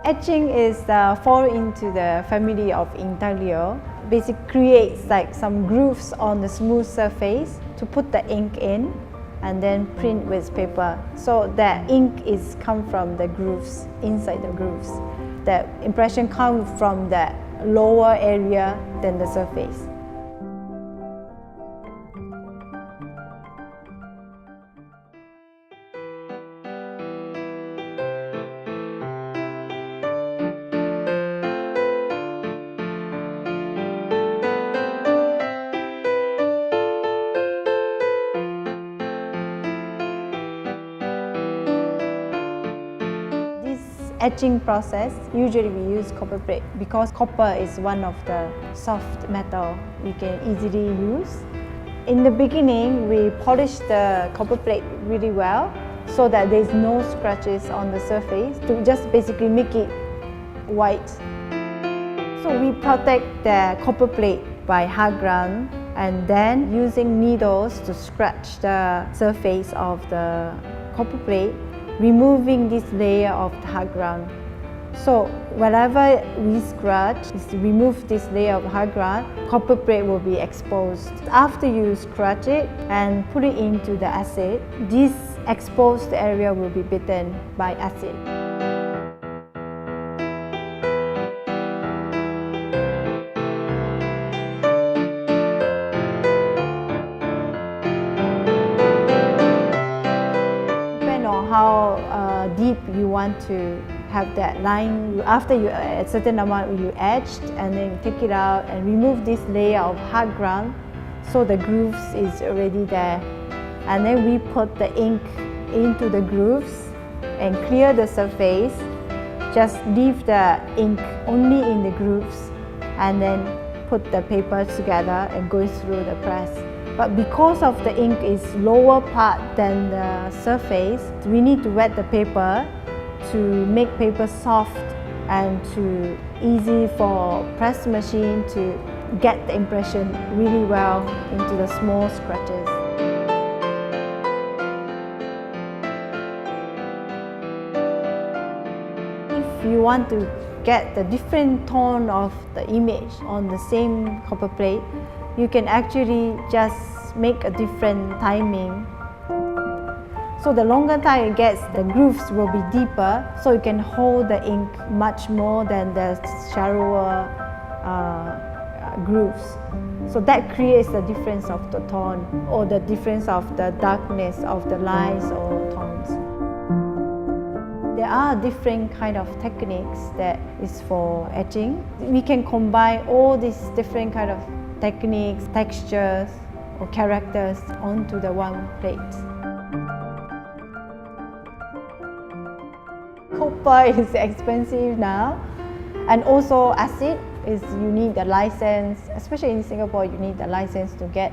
Etching is fall into the family of intaglio. Basically creates like some grooves on the smooth surface to put the ink in and then print with paper. So the ink is come from the grooves, inside the grooves. The impression comes from the lower area than the surface. Etching process, usually we use copper plate because copper is one of the soft metal we can easily use. In the beginning, we polish the copper plate really well so that there's no scratches on the surface to just basically make it white. So we protect the copper plate by hard ground and then using needles to scratch the surface of the copper plate, removing this layer of the hard ground. So whenever we scratch, remove this layer of hard ground, copper plate will be exposed. After you scratch it and put it into the acid, this exposed area will be bitten by acid. How deep you want to have that line. After a certain amount you etched and then take it out and remove this layer of hard ground so the grooves is already there. And then we put the ink into the grooves and clear the surface. Just leave the ink only in the grooves and then put the paper together and go through the press. But because of the ink is lower part than the surface, we need to wet the paper to make paper soft and to easy for press machine to get the impression really well into the small scratches. If you want to get the different tone of the image on the same copper plate, you can actually just make a different timing. So the longer time it gets, the grooves will be deeper, so you can hold the ink much more than the shallower grooves. So that creates the difference of the tone or the difference of the darkness of the lines or tones. There are different kind of techniques that is for etching. We can combine all these different kind of techniques, textures, or characters onto the one plate. Copper is expensive now, and also acid is you need a license, especially in Singapore you need a license to get,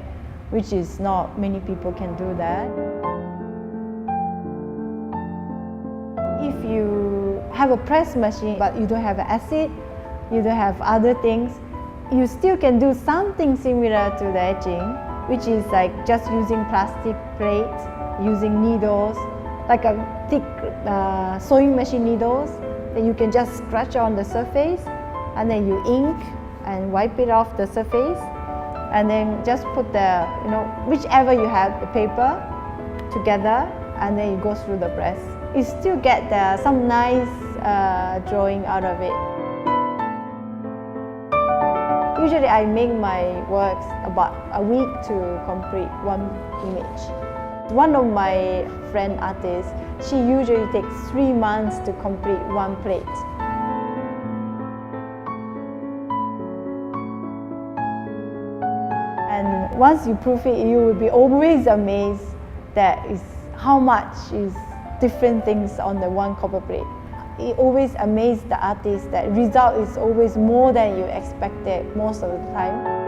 which is not many people can do that. If you have a press machine but you don't have acid, you don't have other things, you still can do something similar to the etching, which is like just using plastic plates, using needles, like a thick sewing machine needles that you can just scratch on the surface, and then you ink and wipe it off the surface, and then just put the, whichever you have, the paper together, and then you go through the press. You still get some nice drawing out of it. Usually I make my works about a week to complete one image. One of my friend artists, she usually takes 3 months to complete one plate. And once you proof it, you will be always amazed that is how much is different things on the one copper plate. It always amazes the artist that result is always more than you expected most of the time.